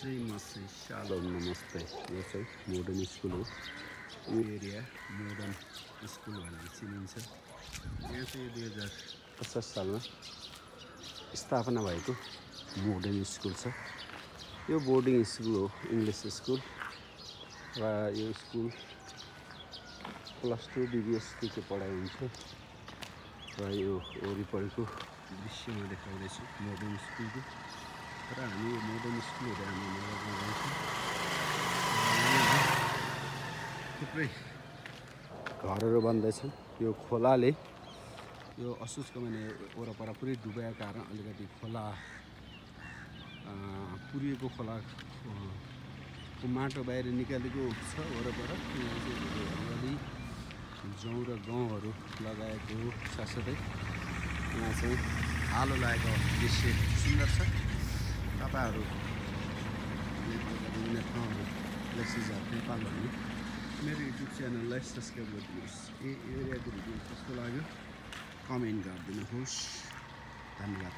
Shalom, namaste. यो चाहिँ modern school हो। यो एरिया मोडर्न स्कुल भनेर चिनिन्छ। यहाँ चाहिँ 2050 सालमा स्थापना भएको मोडर्न स्कुल छ। यो बोर्डिङ स्कुल हो, इङ्ग्लिस स्कुल, र यो स्कुल +2 BBSदेखि पढाइ हुन्छ। र यो वरिपरिको दृश्यमा देखाउँदैछु मोडर्न स्कुलको। र हामी मोडर्न स्कुलहरू हामी थुप्रै घरहरू बन्दैछन्। यो खोलाले, यो असोजको माने वरपर पुरै डुबाएको कारण अलिकति खोला पुरिएको खोलाको माटो बाहिर निकालेको छ वरपर। यहाँ चाहिँ हरियाली जौँ र गहुँहरू लगाएको हो। साथसाथै यहाँ चाहिँ आलो लागेको दृश्य सुन्दर छ। तपाईहरु विभिन्न ठाउँहरू प्लेसेस अफ नेपाल भन्ने मेरो युट्युब च्यानललाई सब्स्क्राइब गरिदिनुहोस्। यो एरियाको भिडियो कस्तो लाग्यो कमेन्ट गरिदिनुहोस्। धन्यवाद।